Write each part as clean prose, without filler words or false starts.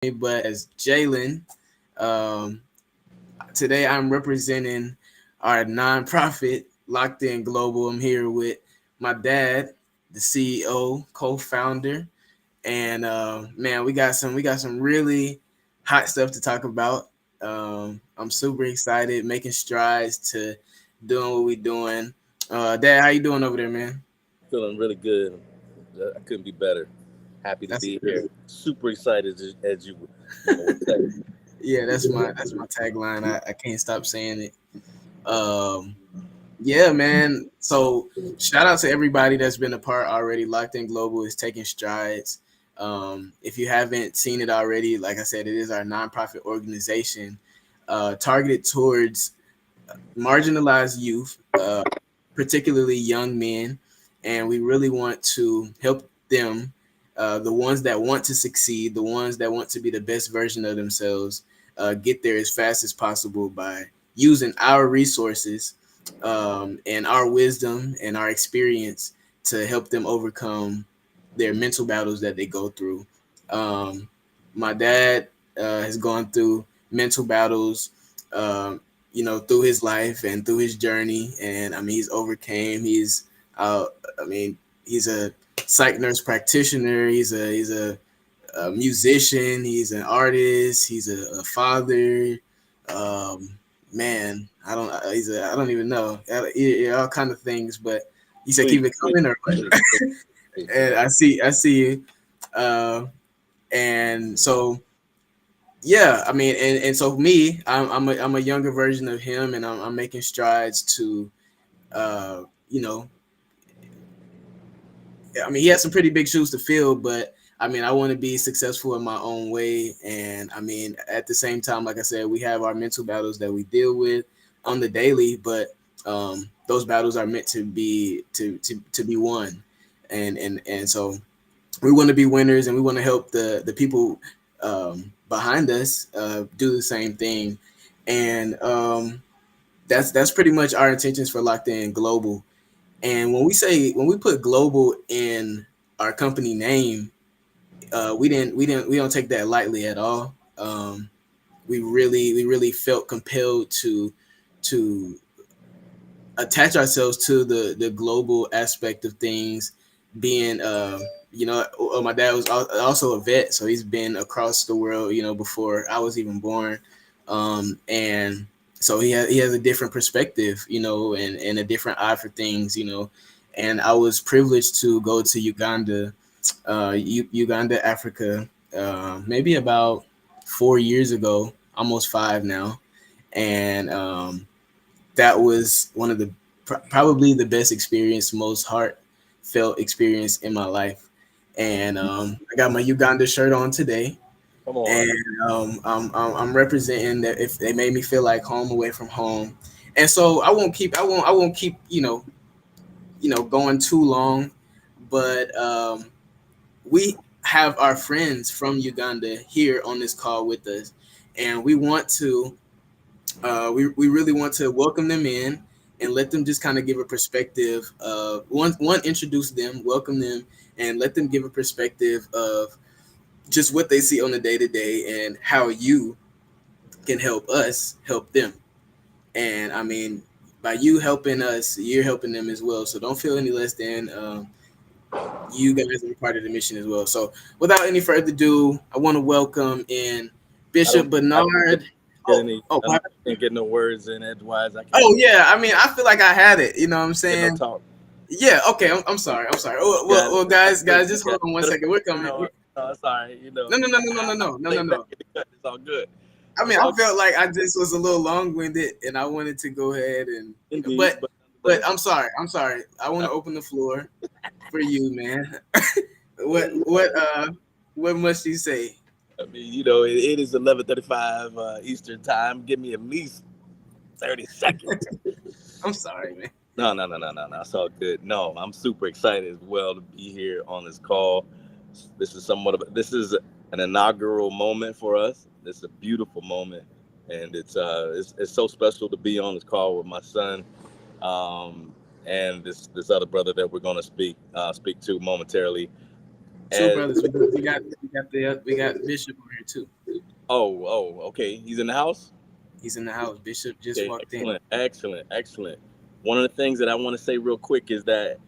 but as Jalen. Um, Today I'm representing our nonprofit LockedIn Global. I'm here with my dad, the CEO, co-founder, and man, we got some really hot stuff to talk about. I'm super excited, making strides to doing what we're doing. Dad, how you doing over there, man? Feeling really good. I couldn't be better. Happy to That's be good. here. Super excited as you would say. Yeah, that's my tagline. I can't stop saying it. Um, Yeah, man. So shout out to everybody that's been a part already. Locked In Global is taking strides. If you haven't seen it already, like I said, it is our nonprofit organization targeted towards marginalized youth, particularly young men, and we really want to help them, the ones that want to succeed, the ones that want to be the best version of themselves, get there as fast as possible by using our resources and our wisdom and our experience to help them overcome their mental battles that they go through. Um, my dad has gone through mental battles. Through his life and through his journey. And I mean, he's overcame. Uh, I mean, he's a psych nurse practitioner. He's a musician. He's an artist. He's a father. Um, man, I don't even know. All kind of things. But you said keep Please, it please, coming or what? please, please. And I see you. Uh, and so yeah, I mean, and so me, I'm a younger version of him, and I'm making strides to, uh, you know, I mean, he has some pretty big shoes to fill, but I mean, I want to be successful in my own way, and I mean, at the same time, like I said, we have our mental battles that we deal with on the daily, but those battles are meant to be won, and so we want to be winners and we want to help the people behind us do the same thing, and that's pretty much our intentions for Locked In Global. And when we put global in our company name, we don't take that lightly at all. We really felt compelled to attach ourselves to the global aspect of things, being my dad was also a vet, so he's been across the world, before I was even born, and so he has a different perspective, and a different eye for things, and I was privileged to go to Uganda, Uganda, Africa, maybe about 4 years ago, almost five now, and that was one of the probably the best experience, most heartfelt experience in my life. And I got my Uganda shirt on today, Come on. and I'm representing that if they made me feel like home away from home. And so I won't keep going too long, but we have our friends from Uganda here on this call with us, and we really want to welcome them in and let them just kind of give a perspective of one introduce them, welcome them, and let them give a perspective of just what they see on the day to day and how you can help us help them. And I mean, by you helping us, you're helping them as well. So don't feel any less than. You guys are part of the mission as well. So without any further ado, I want to welcome in I don't Bishop I don't Bernard. get Oh, any. oh, I don't can't get no words in edgewise. I can't oh yeah. I mean, I feel like I had it. You know what I'm get no saying? talk. Yeah. Okay. I'm sorry. I'm sorry. Oh, You got well, guys, it. just You hold on one got second. We're it. coming. No, sorry. No, no, no, no, no, no, no, no, no, Lay back no. in the cut. It's all good. I mean, It's I all felt like I just was a little long winded, and I wanted to go ahead and, indeed, but, but but nonetheless, I'm sorry. I'm sorry. I want I, to open the floor for you, man. What must you say? I mean, it is 11:35 Eastern time. Give me at least 30 seconds. I'm sorry, man. No, no, no, no, no, no. It's all good. No, I'm super excited as well to be here on this call. This is an inaugural moment for us. This is a beautiful moment, and it's so special to be on this call with my son, um, and this other brother that we're going to speak to momentarily. Two As brothers. We got Bishop on here too. okay, he's in the house. He's in the house. Bishop just Okay, walked in. excellent, excellent, excellent. One of the things that I want to say real quick is that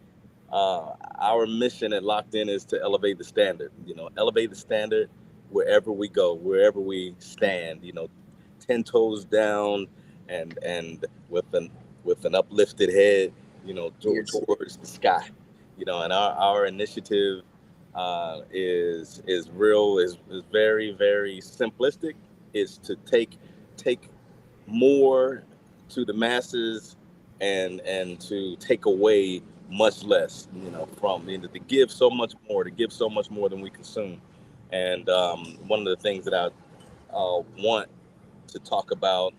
our mission at Locked In is to elevate the standard. Elevate the standard wherever we go, wherever we stand. 10 toes down, and with an uplifted head. Yes. Towards the sky. And our initiative is real, is very very simplistic. Is to take more to the masses, and to take away much less, from, to give so much more, to give so much more than we consume. And one of the things that I want to talk about,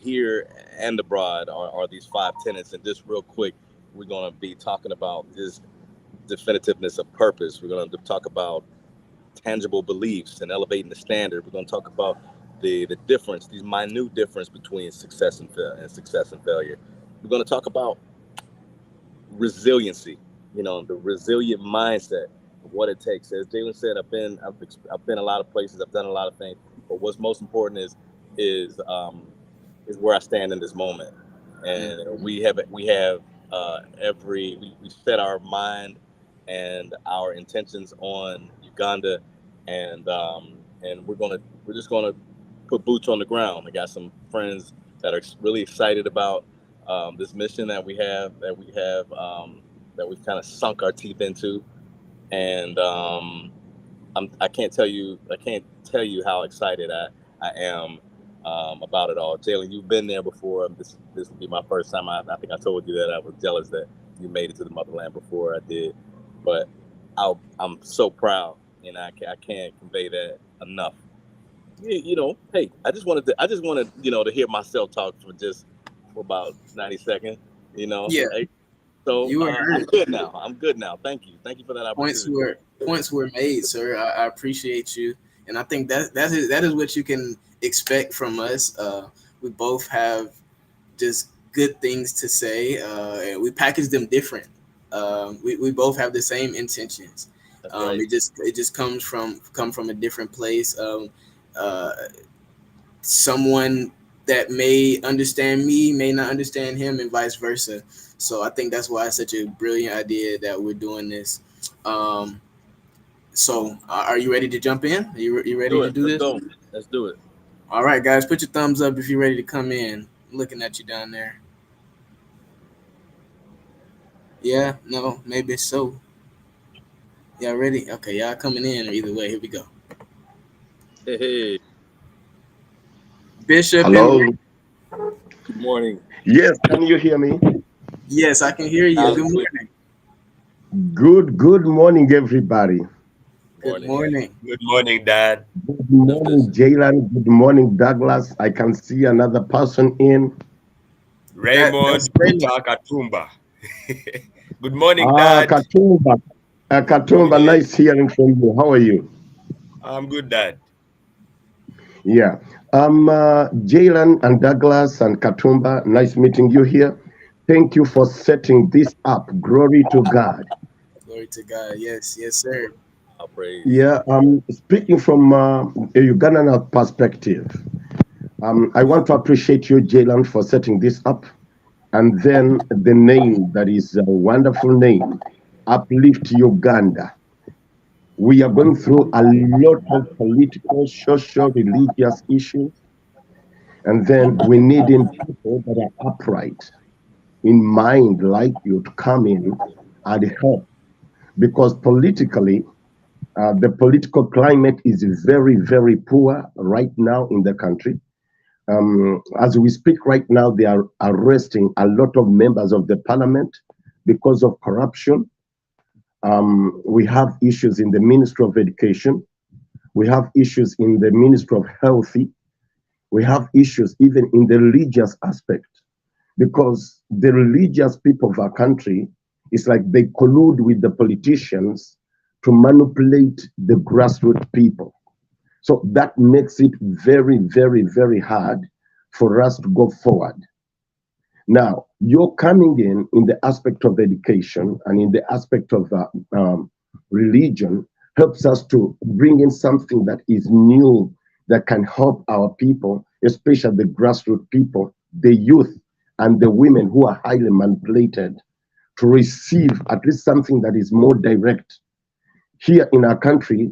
here and abroad, are these five tenets. And just real quick, we're going to be talking about this definitiveness of purpose. We're going to talk about tangible beliefs and elevating the standard. We're going to talk about the difference, these minute difference between success and failure. We're going to talk about resiliency, the resilient mindset of what it takes. As Jalen said, I've been a lot of places, I've done a lot of things, but what's most important is um, is where I stand in this moment. And Mhm. we have we set our mind and our intentions on Uganda, and we're just gonna put boots on the ground. I got some friends that are really excited about this mission that we've kind of sunk our teeth into. And I can't tell you how excited I am about it all. Jalen, you've been there before. This will be my first time. I think I told you that I was jealous that you made it to the motherland before I did, but I'm so proud, and I can't convey that enough. Hey, I just wanted to hear myself talk for about 90 seconds. Yeah, Hey, so you were I'm heard. good now. I'm good now. Thank you for that Points opportunity. were points were made, sir. I appreciate you, and I think that is what you can expect from us. We both have just good things to say, and we package them different. We both have the same intentions. That's right. It just come from a different place. Uh, Someone that may understand me may not understand him, and vice versa. So I think that's why it's such a brilliant idea that we're doing this. Um, so are you ready to jump in? You ready Do to it. do Let's this? go. Let's do it. All right, guys, put your thumbs up if you're ready to come in. I'm looking at you down there. Yeah, no, maybe so. Y'all ready? Okay, y'all coming in either way. Here we go. Hey, hey. Bishop and Hello. Good morning. Yes, can you hear me? yes, I can hear you. Loud Good and clear. morning. Good morning, everybody. Good Morning. morning. Good morning, Dad. Good God bless morning, you. Jalen. Good morning, Douglas. I can see another person in. That's Raymond Raymond. Peter Katumba. Good morning, Dad. Katumba. Good morning, Katumba, Lady. nice hearing from you. How are you? I'm good, Dad. Yeah. Jalen and Douglas and Katumba, nice meeting you here. Thank you for setting this up. Glory to God. Glory to God. Yes, yes, sir. Our praise. Yeah, speaking from a Ugandan perspective, I want to appreciate you, Jalen, for setting this up. And then the name that is a wonderful name, Uplift Uganda. We are going through a lot of political, social, religious issues, and then we need in people that are upright in mind, like you, to come in and help. Because politically, the political climate is very, very poor right now in the country. As we speak right now, they are arresting a lot of members of the parliament because of corruption. We have issues in the Ministry of Education. We have issues in the Ministry of Health. We have issues even in the religious aspect because the religious people of our country, it's like they collude with the politicians to manipulate the grassroots people. So that makes it very, very, very hard for us to go forward. Now, you're coming in the aspect of education and in the aspect of religion helps us to bring in something that is new, that can help our people, especially the grassroots people, the youth, and the women who are highly manipulated, to receive at least something that is more direct. Here in our country,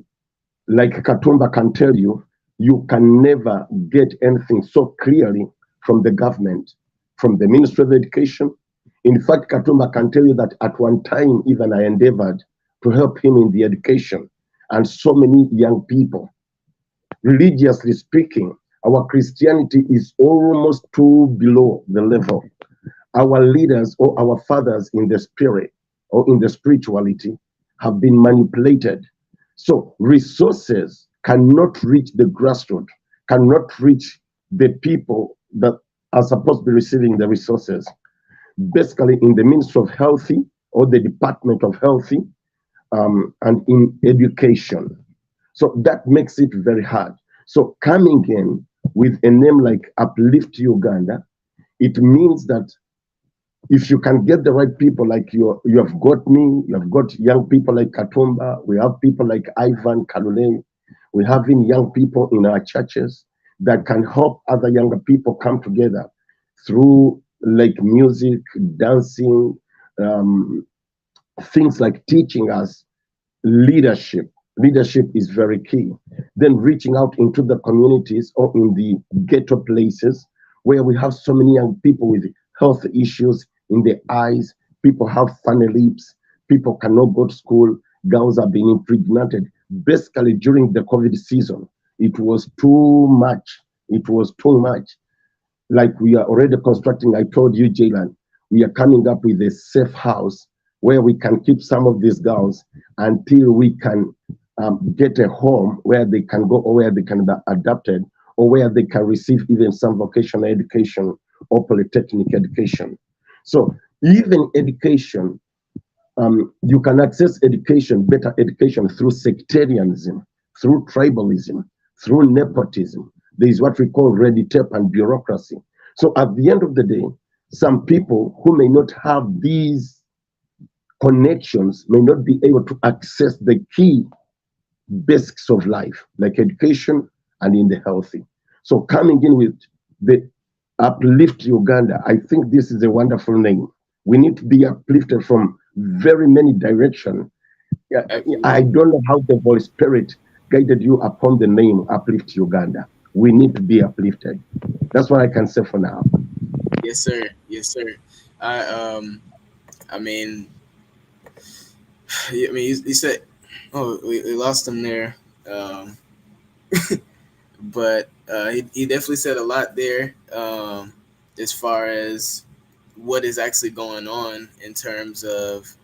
like Katumba can tell you, you can never get anything so clearly from the government, from the Ministry of Education. In fact, Katumba can tell you that at one time, even I endeavored to help him in the education, and so many young people. Religiously speaking, our Christianity is almost too below the level. Our leaders or our fathers in the spirit or in the spirituality have been manipulated. So resources cannot reach the grassroots, cannot reach the people that are supposed to be receiving the resources. Basically, in the Ministry of Healthy or the Department of Healthy, and in education. So that makes it very hard. So coming in with a name like Uplift Uganda, it means that if you can get the right people, like you have got me, you have got young people like Katumba, we have people like Ivan Kalule, we have in young people in our churches that can help other younger people come together through like music, dancing, um, things like teaching us leadership. Leadership is very key. Then reaching out into the communities or in the ghetto places where we have so many young people with health issues in their eyes, people have funny lips, people cannot go to school, girls are being impregnated. Basically, during the COVID season, it was too much. It was too much. Like we are already constructing, I told you, Jalen, we are coming up with a safe house where we can keep some of these girls until we can get a home where they can go or where they can be adapted or where they can receive even some vocational education or polytechnic education. So even education, you can access education, better education through sectarianism, through tribalism, through nepotism. There is what we call red tape and bureaucracy. So at the end of the day, some people who may not have these connections may not be able to access the key basics of life, like education and in the healthy. So coming in with the Uplift Uganda, I think this is a wonderful name. We need to be uplifted from very many directions. Yeah, I Absolutely. don't know how the Holy Spirit guided you upon the name Uplift Uganda. We need to be uplifted. That's what I can say for now. Yes, sir. Yes, sir. I I mean, I mean, he said, oh, we lost him there. Um, but he definitely said a lot there, as far as what is actually going on in terms of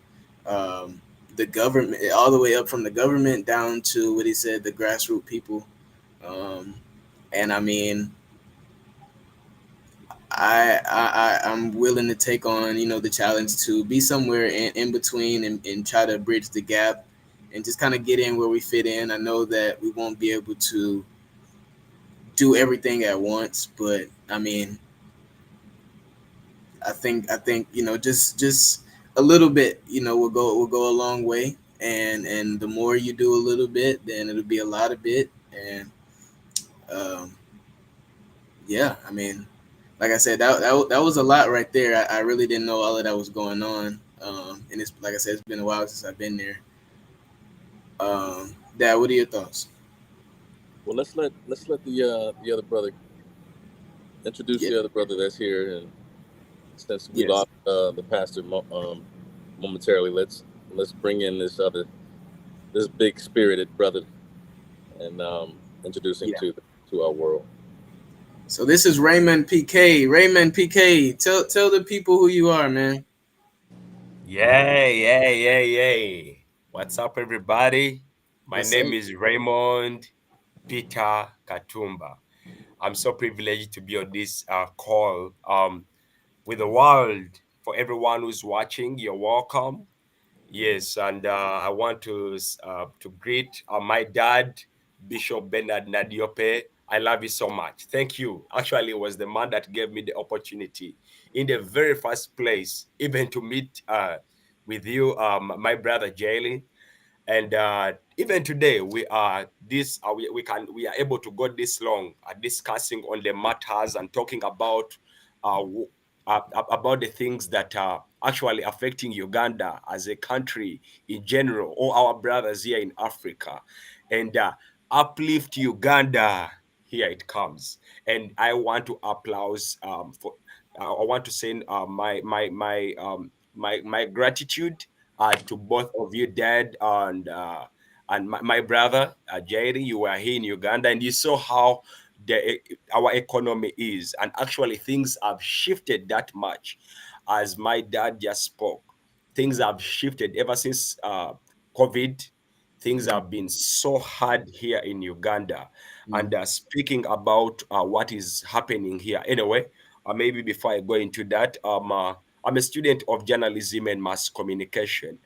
um, the government, all the way up from the government down to what he said, the grassroots people. Um, and I mean, I'm willing to take on, the challenge to be somewhere in between, and try to bridge the gap and just kind of get in where we fit in. I know that we won't be able to do everything at once, but I mean, I think just a little bit, will go a long way, and the more you do a little bit, then it'll be a lot of bit, and um, yeah, I mean, like I said, that was a lot right there. I really didn't know all of that was going on, and it's like I said, it's been a while since I've been there. Dad, what are your thoughts? Well, let's let the other brother introduce Yeah. the other brother that's here, and since we Yes. lost the pastor momentarily, let's bring in this big spirited brother and introduce him Yeah. to our world. So this is Raymond PK. Raymond PK, tell the people who you are, man. Yay. What's up, everybody? My What's up? name is Raymond Peter Katumba. I'm so privileged to be on this call with the world. For everyone who's watching, you're welcome. Yes, and I want to greet my dad, Bishop Bernard Nadiope. I love you so much. Thank you. Actually, it was the man that gave me the opportunity in the very first place, even to meet with you, my brother Jalen. And even today, we are able to go this long discussing on the matters and talking uh, w- about the things that are actually affecting Uganda as a country in general, or our brothers here in Africa. And Uplift Uganda, here it comes. And I want to applause for. I want to send my gratitude to both of you, Dad and my brother Jairi. You were here in Uganda, and you saw how our economy is, and actually things have shifted that much. As my dad just spoke, things have shifted ever since COVID. Things Mm, have been so hard here in Uganda. mm, And speaking about what is happening here, anyway, maybe before I go into that, I'm a student of journalism and mass communication.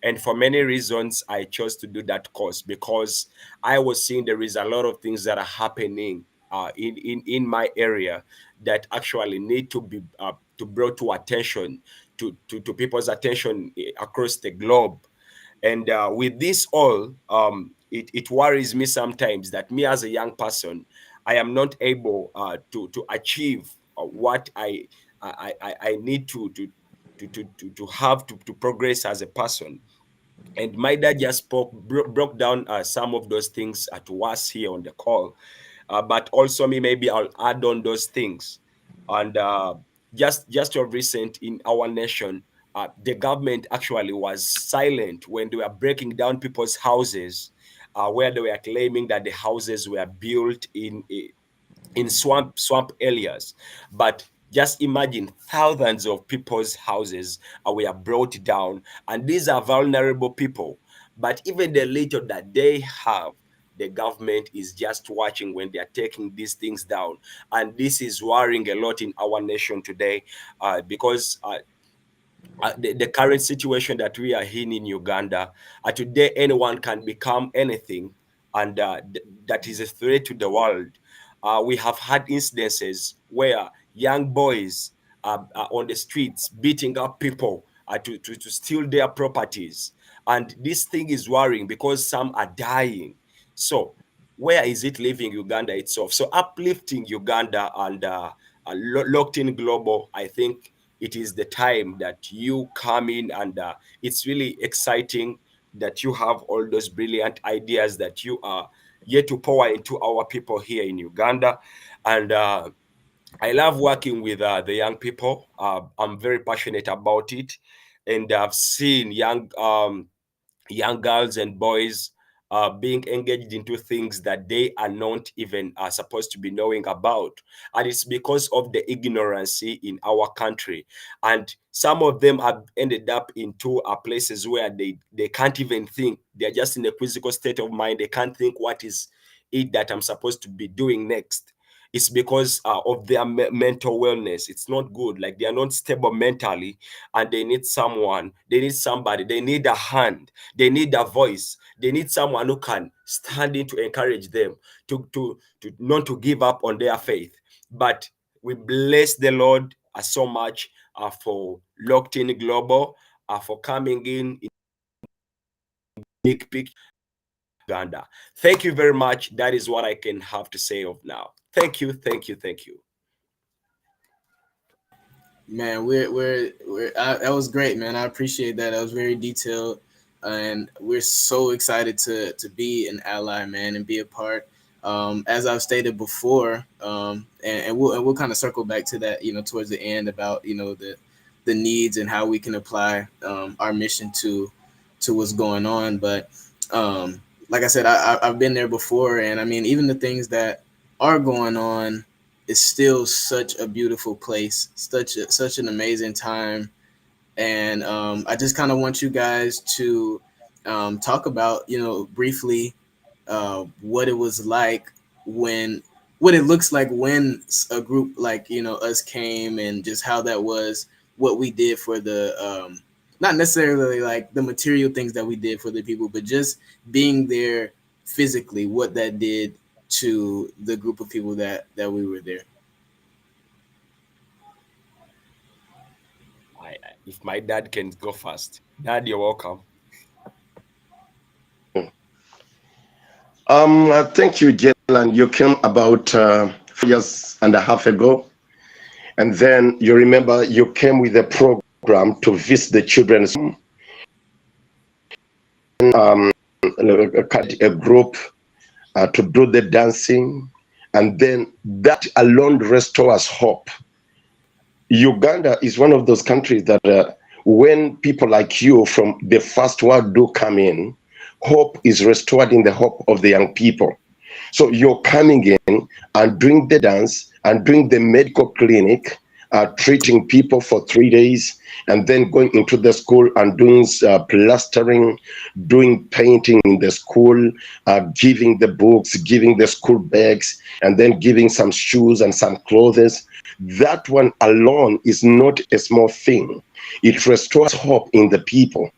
And for many reasons, I chose to do that course because I was seeing there is a lot of things that are happening in my area that actually need to be to brought to attention to people's attention across the globe. And with this all, it worries me sometimes that me as a young person, I am not able to achieve what I need to have to progress as a person. And my dad just broke down some of those things to us here on the call. But also me, maybe I'll add on those things. And just of recent in our nation, the government actually was silent when they were breaking down people's houses, where they were claiming that the houses were built in swamp areas. But just imagine thousands of people's houses were brought down, and these are vulnerable people. But even the little that they have, the government is just watching when they are taking these things down. And this is worrying a lot in our nation today, because the current situation that we are in Uganda, today anyone can become anything, and that is a threat to the world. We have had incidences where young boys are on the streets beating up people to steal their properties. And this thing is worrying because some are dying. So, where is it leaving Uganda itself? So, uplifting Uganda and locked in global, I think it is the time that you come in, and it's really exciting that you have all those brilliant ideas that you are yet to pour into our people here in Uganda. And I love working with the young people. I'm very passionate about it, and I've seen young girls and boys being engaged into things that they are not even supposed to be knowing about. And it's because of the ignorancy in our country. And some of them have ended up into places where they can't even think. They're just in a quizzical state of mind. They can't think what is it that I'm supposed to be doing next. It's because of their mental wellness. It's not good. Like they are not stable mentally, and they need someone, they need somebody, they need a hand, they need a voice. They need someone who can stand in to encourage them to not to give up on their faith. But we bless the Lord so much for Locked In Global, for coming in big picture Uganda. Thank you very much. That is what I can have to say of now. Thank you, thank you, thank you. man, that was great, man. I appreciate that. That was very detailed, and we're so excited to be an ally, man, and be a part. As I've stated before, and we'll kind of circle back to that, towards the end about the needs and how we can apply our mission to what's going on. But like I said, I've been there before, and I mean, even the things that are going on is still such a beautiful place, such an amazing time, and I just kind of want you guys to talk about, briefly what it was like when, what it looks like when a group like us came, and just how that was, what we did for the not necessarily like the material things that we did for the people, but just being there physically, what that did to the group of people that we were there. If my dad can go first, Dad, you're welcome. Thank you, Jalen. You came about 4 years and a half ago, and then you remember you came with a program to visit the children's a group to do the dancing, and then that alone restores hope. Uganda is one of those countries that when people like you from the first world do come in, hope is restored in the hope of the young people. So you're coming in and doing the dance and doing the medical clinic, treating people for 3 days, and then going into the school and doing plastering, doing painting in the school, giving the books, giving the school bags, and then giving some shoes and some clothes. That one alone is not a small thing. It restores hope in the people.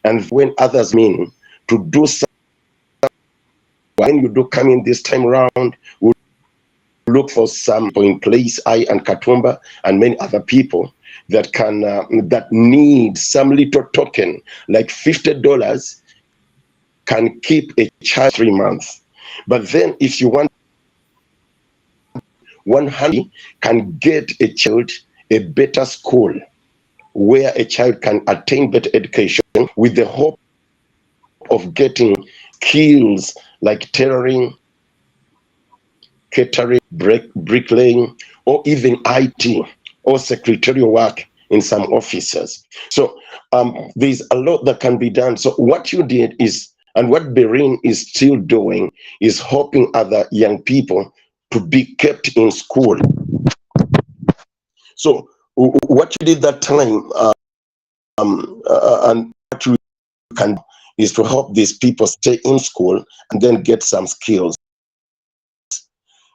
And when others mean to do something, when you do come in this time around, we'll look for some in place, I and Katumba and many other people that can that need some little token, like $50 can keep a child 3 months. But then if you want 100 can get a child a better school where a child can attain better education with the hope of getting skills like tailoring, catering, bricklaying, or even IT or secretarial work in some offices. So there's a lot that can be done. So what you did is, and what Berin is still doing, is helping other young people to be kept in school. So what you did that time, and what you can is to help these people stay in school and then get some skills,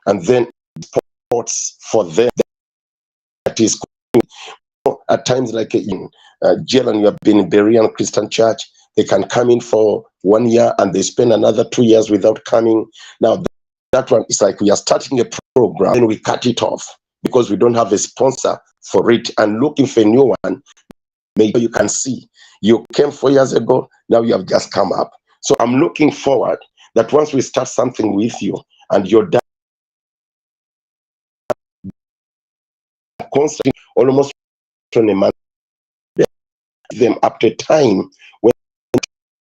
and then sports for them. That is at times like in jail, and you have been in Berean Christian Church, they can come in for 1 year and they spend another 2 years without coming. Now that one is like we are starting a program and we cut it off because we don't have a sponsor for it and looking for a new one. Maybe you can see you came 4 years ago, now you have just come up. So I'm looking forward that once we start something with you and you're done constantly almost on a month, them up to time when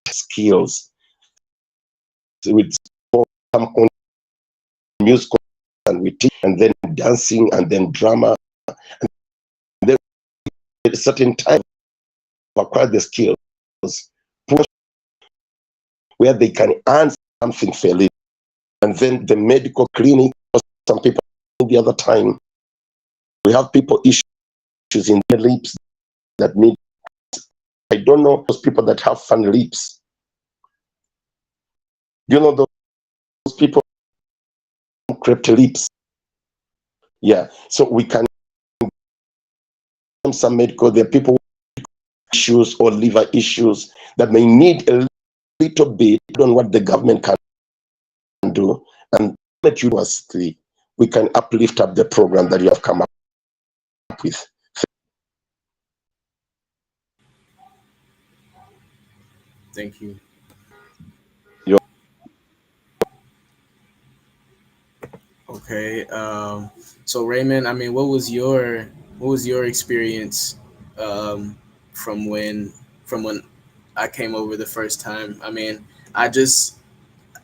skills with some music and we teach, and then dancing and then drama, and then at a certain time acquire the skills where they can earn something fairly, and then the medical clinic. Some people the other time we have people issues in their lips that need. I don't know those people that have fun lips. You know those people cracked lips. Yeah, so we can some medical. There are people with issues or liver issues that may need a little bit on what the government can do, and that university we can uplift up the program that you have come up with. Thank you. You're Okay. So Raymond, I mean, what was your experience um, from when I came over the first time? I mean, I just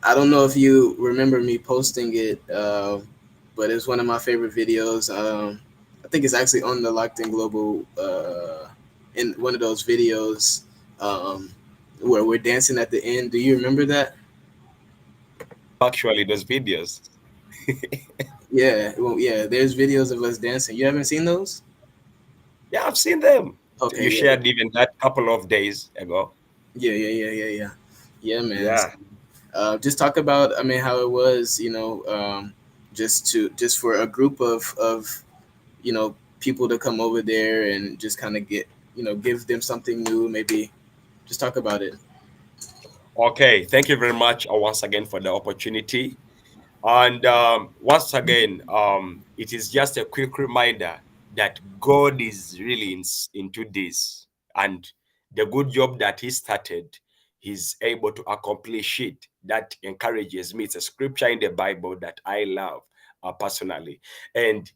I don't know if you remember me posting it, but it's one of my favorite videos. I think it's actually on the LockedIn Global in one of those videos um, where we're dancing at the end. Do you remember that? Actually, those videos. Yeah, well, yeah. There's videos of us dancing. You haven't seen those? Yeah, I've seen them. Okay, You yeah, shared even that couple of days ago. yeah, man. Yeah. Just talk about, I mean, how it was, just for a group of people to come over there and just kind of get, give them something new. Maybe just talk about it. Okay. Thank you very much once again for the opportunity. And once again, it is just a quick reminder that God is really into this, and the good job that He started, he's able to accomplish it. That encourages me. It's a scripture in the Bible that I love personally. And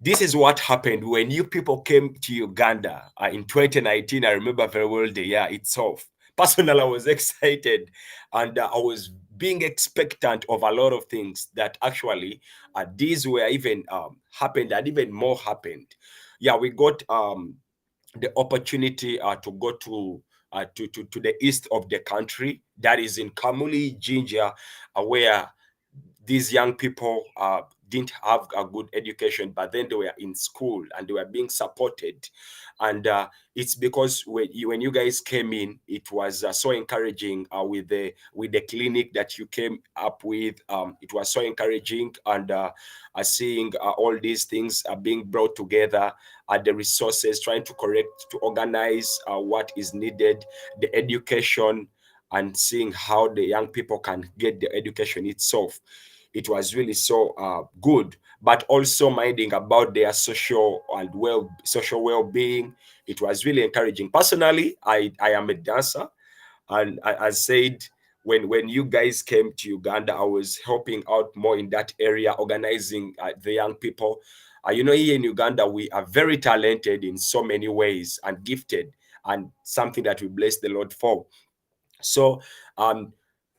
this is what happened when you people came to Uganda in 2019. I remember very well the year itself. Personally, I was excited, and I was being expectant of a lot of things that actually these were even happened, and even more happened. Yeah, we got the opportunity to go to the east of the country, that is in Kamuli, Ginger, where these young people didn't have a good education, but then they were in school and they were being supported. And it's because when you guys came in, it was so encouraging with the clinic that you came up with. It was so encouraging, and seeing all these things are being brought together, the resources, trying to correct, to organize what is needed, the education, and seeing how the young people can get the education itself. It was really so good, but also minding about their social well-being. It was really encouraging. Personally, I am a dancer, and I said, when you guys came to Uganda, I was helping out more in that area, organizing the young people. Here in Uganda, we are very talented in so many ways and gifted, and something that we bless the Lord for. So,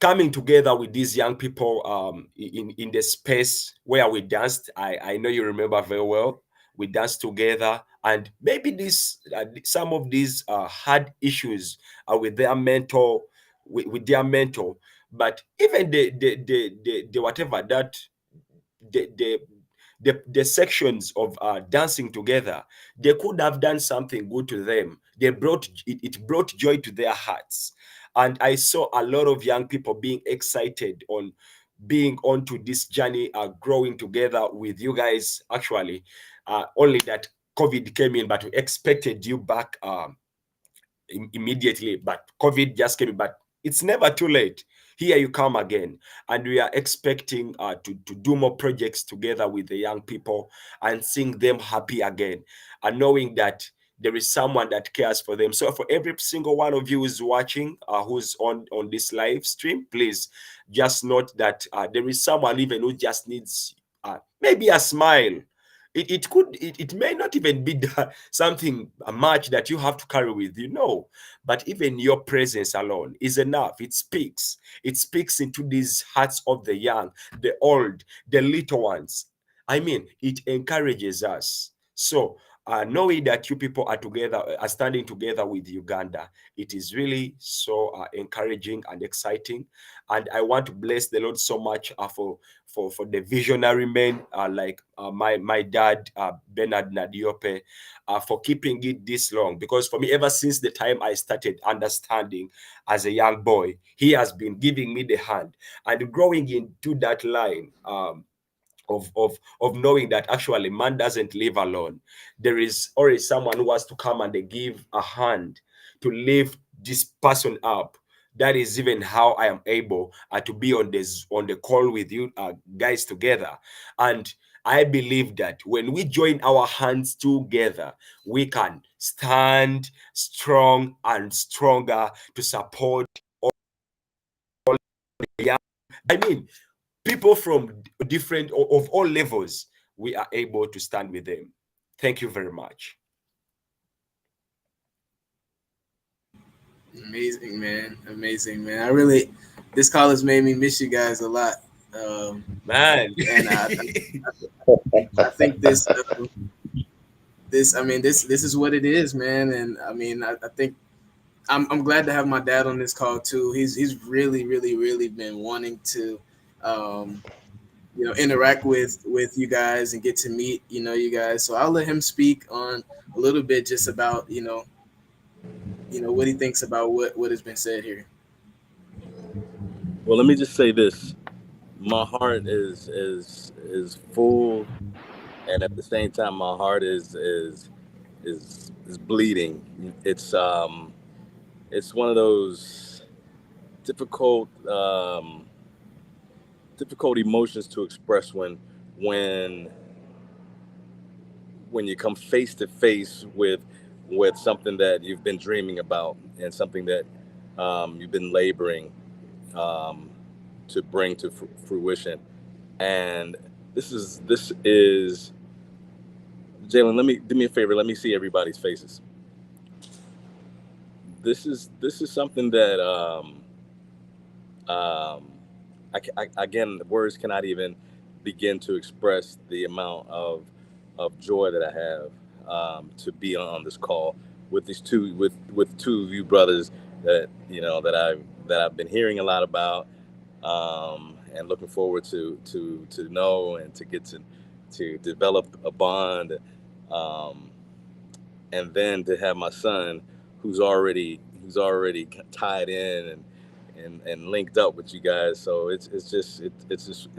coming together with these young people in the space where we danced, I know you remember very well. We danced together, and maybe this some of these had issues with their mentor, with their mentor, but even the whatever that the the sections of dancing together, they could have done something good to them. It brought joy to their hearts, and I saw a lot of young people being excited on being onto this journey, growing together with you guys. Actually, only that COVID came in, but we expected you back immediately, but COVID just came. But it's never too late. Here you come again, and we are expecting to do more projects together with the young people and seeing them happy again, and knowing that there is someone that cares for them. So for every single one of you who's watching, who's on this live stream, please just note that there is someone even who just needs maybe a smile. It may not even be something much that you have to carry with you, no, but even your presence alone is enough. It speaks into these hearts of the young, the old, the little ones. I mean, it encourages us. So knowing that you people are together, are standing together with Uganda, it is really so encouraging and exciting. And I want to bless the Lord so much for the visionary men like my dad, Bernard Nadiope, for keeping it this long. Because for me, ever since the time I started understanding as a young boy, he has been giving me the hand and growing into that line. Of knowing that actually man doesn't live alone. There is always someone who has to come and they give a hand to lift this person up. That is even how I am able to be on the call with you guys together. And I believe that when we join our hands together, we can stand strong and stronger to support all the young. I mean, people from different of all levels, we are able to stand with them. Thank you very much. Amazing, man. Amazing, man. I really, this call has made me miss you guys a lot. Man. And I think this, I mean, this is what it is, man. And I mean, I think I'm glad to have my dad on this call too. He's really, really, really been wanting to, um, interact with you guys and get to meet, you guys. So I'll let him speak on a little bit just about, what he thinks about what has been said here. Well, let me just say this: my heart is full, and at the same time, my heart is bleeding. It's one of those difficult difficult emotions to express when when you come face to face with something that you've been dreaming about, and something that you've been laboring um, to bring to fruition. And this is Jalen. Let me do me a favor. Let me see everybody's faces. This is something that um, again, words cannot even begin to express the amount of joy that I have to be on this call with these two with two of you brothers that I've been hearing a lot about, and looking forward to know and to get to develop a bond, um, and then to have my son who's already tied in and linked up with you guys. So it's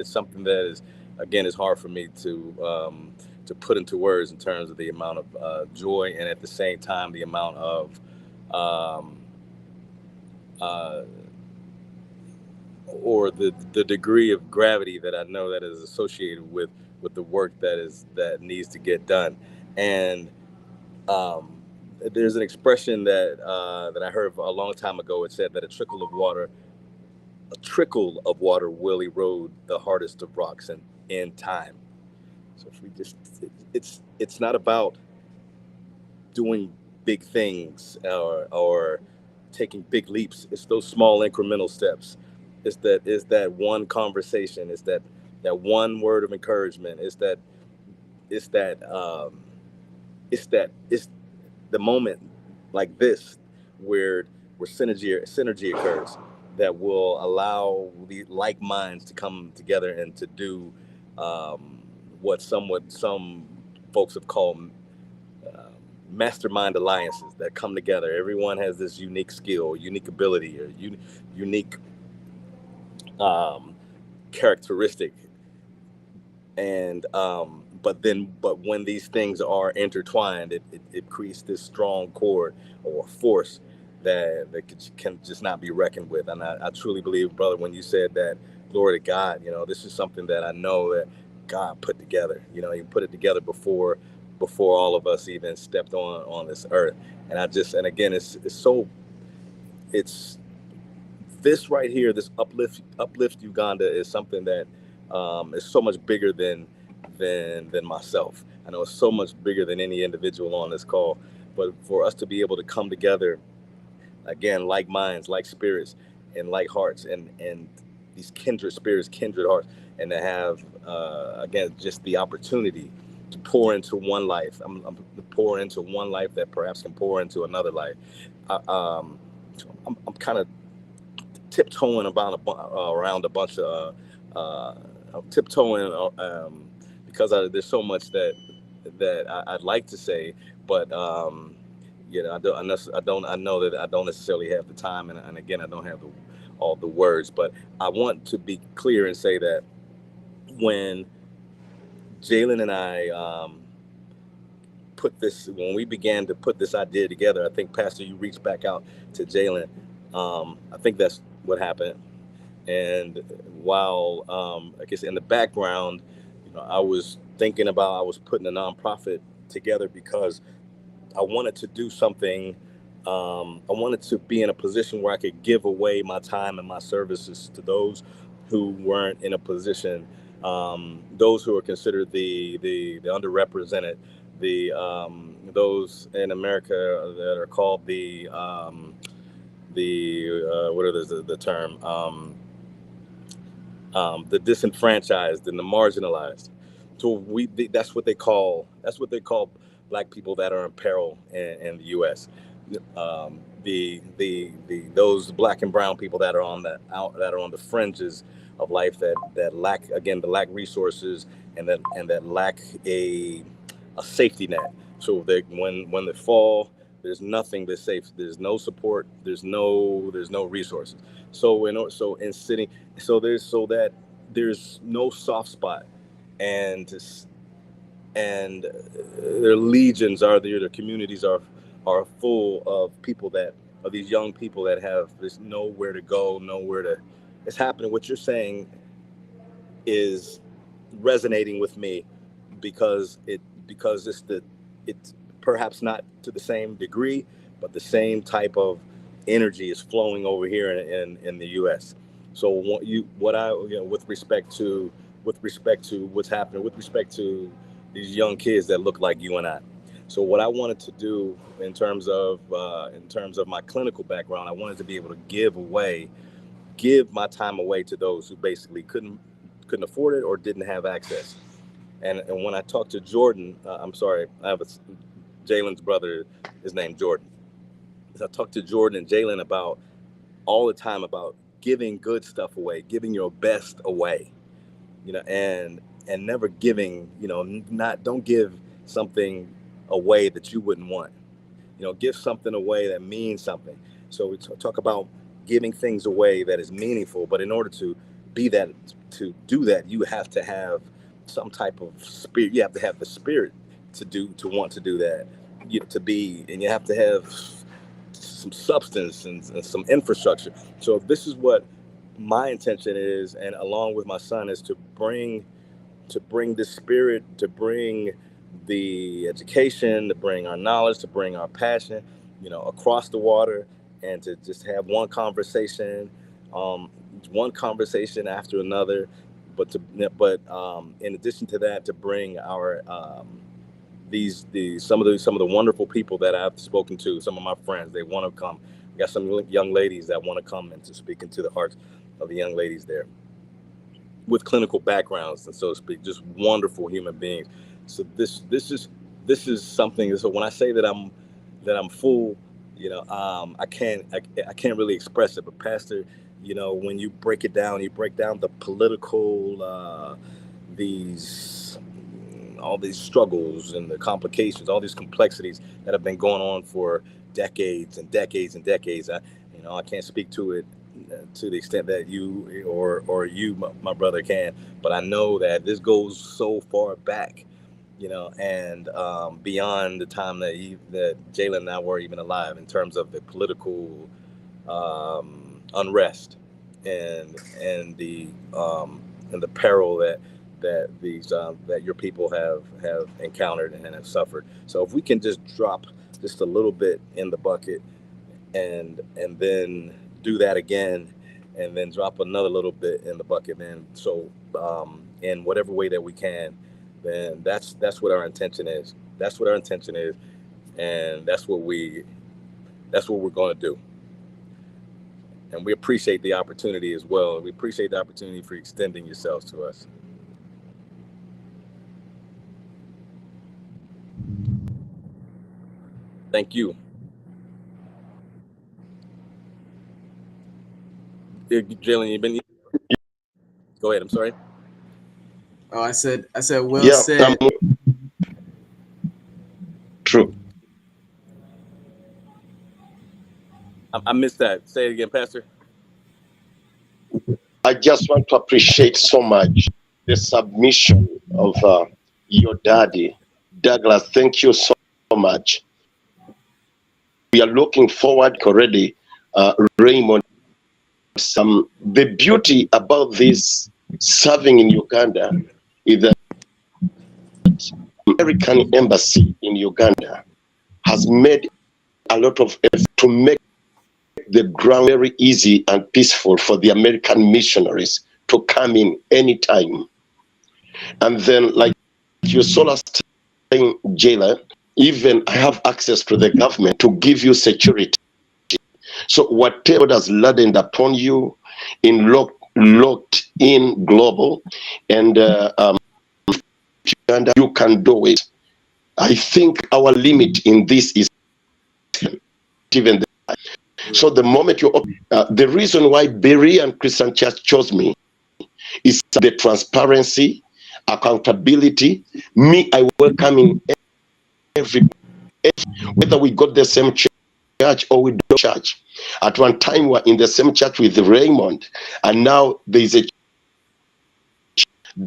something that is, again, is hard for me to put into words in terms of the amount of joy, and at the same time the amount of um, uh, or the degree of gravity that I know that is associated with the work that needs to get done. And um, there's an expression that I heard a long time ago. It said that a trickle of water will erode the hardest of rocks in time. So if we just, it's not about doing big things or taking big leaps. It's those small incremental steps. It's that one conversation. It's that one word of encouragement. It's that it's the moment like this where synergy occurs that will allow the like minds to come together and to do what some folks have called uh, mastermind alliances that come together. Everyone has this unique skill, unique ability, or unique um, characteristic, and but when these things are intertwined, it creates this strong cord or force that can just not be reckoned with. And I truly believe, brother, when you said that, glory to God, this is something that I know that God put together. He put it together before all of us even stepped on this earth. And again, it's this right here, this uplift Uganda, is something that is so much bigger than myself. I know it's so much bigger than any individual on this call. But for us to be able to come together again, like minds, like spirits, and like hearts, and these kindred spirits, kindred hearts, and to have again just the opportunity to pour into one life. I'm to pour into one life that perhaps can pour into another life. I, um, I'm kind of tiptoeing around a bunch of I'm tiptoeing because there's so much I'd like to say, but I know that I don't necessarily have the time, and again, I don't have all the words, but I want to be clear and say that when Jalen and I when we began to put this idea together, I think, Pastor, you reached back out to Jalen. I think that's what happened. And while I guess in the background, I was putting a nonprofit together because I wanted to do something. I wanted to be in a position where I could give away my time and my services to those who weren't in a position, those who are considered the underrepresented, those in America that are called the what are the term the disenfranchised and the marginalized. So that's what they call black people that are in peril in the U.S. The those black and brown people that are on the fringes of life, that lack resources, and that lack a safety net. So they when they fall, there's nothing that's safe. There's no support. There's no resources. So in sitting so that there's no soft spot, and their legions are there. Their communities are full of people that of these young people that have this nowhere to go, nowhere to. It's happening. What you're saying is resonating with me because it's perhaps not to the same degree, but the same type of energy is flowing over here in the U.S. So with respect to what's happening, with respect to these young kids that look like you and I. So what I wanted to do in terms of my clinical background, I wanted to be able to give my time away to those who basically couldn't afford it or didn't have access. And when I talked to Jordan, I'm sorry, Jalen's brother is named Jordan. As I talked to Jordan and Jalen about all the time about giving good stuff away, giving your best away, and never giving, not don't give something away that you wouldn't want. Give something away that means something. So we talk about giving things away that is meaningful, but in order be that to do that, you have to have some type of spirit. You have to have the spirit to want to do that. And you have to have some substance and some infrastructure. So this is what my intention is, and along with my son, is to bring the spirit, to bring the education, to bring our knowledge, to bring our passion, across the water, and to just have um, one conversation after another. But in addition to that, to bring our some of the wonderful people that I've spoken to, some of my friends, they want to come. We got some young ladies that want to come and to speak into the hearts of the young ladies there, with clinical backgrounds and so to speak, just wonderful human beings. So this is something. So when I say that I'm full, I can't really express it. But Pastor, when you break it down, you break down the political, these all these struggles and the complications, all these complexities that have been going on for decades and decades and decades. I can't speak to it to the extent that you or you, my brother, can, but I know that this goes so far back, and beyond the time that Jalen and I were even alive, in terms of the political unrest and the peril that your people have encountered and have suffered. So if we can just drop just a little bit in the bucket, and then do that again, and then drop another little bit in the bucket, man. So in whatever way that we can, then that's what our intention is. That's what our intention is, and that's what we're going to do. And we appreciate the opportunity as well. We appreciate the opportunity for extending yourselves to us. Thank you. Jalen, go ahead. I'm sorry. Oh, I said, well Yeah, said. true. I missed that. Say it again, Pastor. I just want to appreciate so much the submission of your daddy, Douglas. Thank you so much. We are looking forward already, Raymond. The beauty about this serving in Uganda is that American embassy in Uganda has made a lot of effort to make the ground very easy and peaceful for the American missionaries to come in anytime. And then, like you saw last time, Jailer, even I have access to the government to give you security. So whatever has laden upon you in locked in global, and you can do it. I think our limit in this is even so. The moment you the reason why Berean Christian Church chose me is the transparency, accountability. Me, I welcome in every whether we got the same church or we don't church. At one time, we were in the same church with Raymond, and now there is a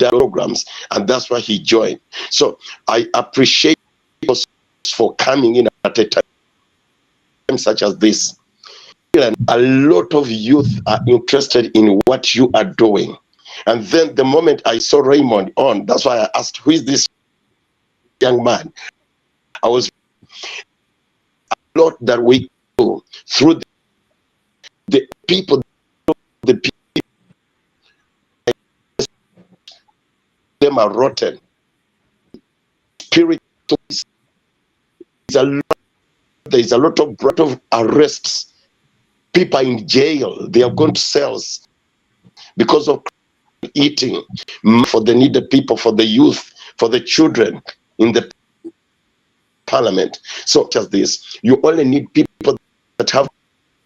programs, and that's why he joined. So I appreciate you for coming in at a time such as this. And a lot of youth are interested in what you are doing. And then the moment I saw Raymond on, that's why I asked, who is this young man? I was a lot that we do through the people, the people, them are rotten. Spirit, there is a lot of arrests. People in jail, they are going to cells because of eating for the needed people, for the youth, for the children in the parliament. So just this, you only need people that have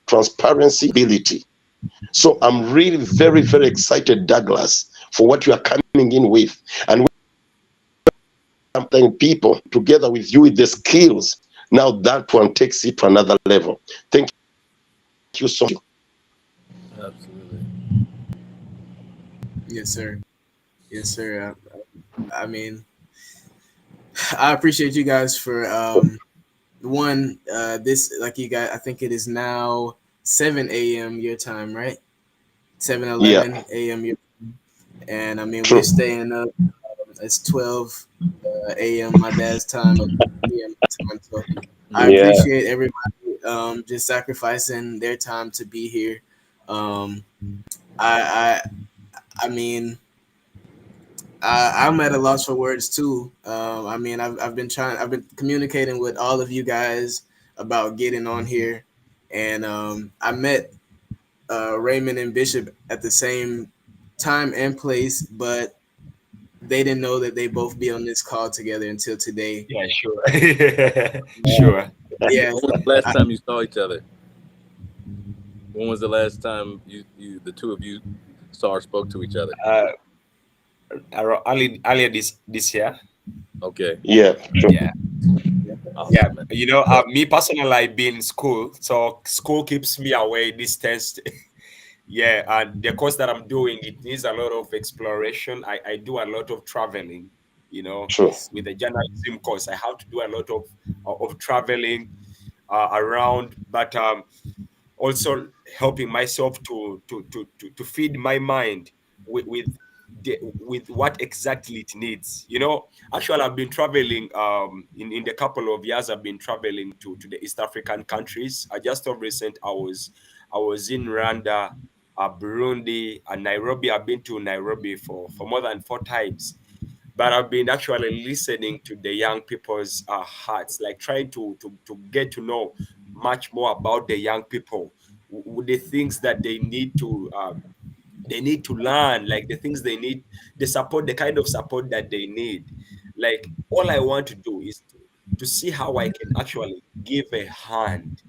transparency ability. So I'm really very, very excited, Douglas, for what you are coming in with. And I'm thanking people together with you with the skills. Now that one takes it to another level. Thank you so much. Absolutely. Yes, sir. Yes, sir. I mean, I appreciate you guys for one. This, like, you guys, I think it is now 7 a.m. your time, right? 7 Yeah, 11 a.m. And I mean, we're true. staying up. It's 12 a.m. my dad's time, 11 p.m. my time. So I Yeah, appreciate everybody just sacrificing their time to be here. Um, I I mean, I'm at a loss for words too. I mean, I've been communicating with all of you guys about getting on here, and I met Raymond and Bishop at the same time and place, but they didn't know that they both be on this call together until today. Yeah, sure. Sure. Yeah, When was the last I, time you saw each other? When was the last time the two of you saw or spoke to each other? Uh, earlier this year. Okay. yeah, true. Yeah. Yeah. Awesome, man. You know, So, me personally, I've been in school, so school keeps me away distance. Yeah, and the course that I'm doing, it needs a lot of exploration. I do a lot of traveling, True. with the journalism course. I have to do a lot of traveling around, but also helping myself to feed my mind with what exactly it needs. Actually, I've been traveling in the couple of years. I've been traveling to the East African countries. Just of recent, I was in Rwanda, Burundi, and Nairobi. I've been to Nairobi for more than 4 times. But I've been actually listening to the young people's hearts, like trying to get to know much more about the young people, the things that they need to learn, like the things they need, the support, the kind of support that they need. Like, all I want to do is to see how I can actually give a hand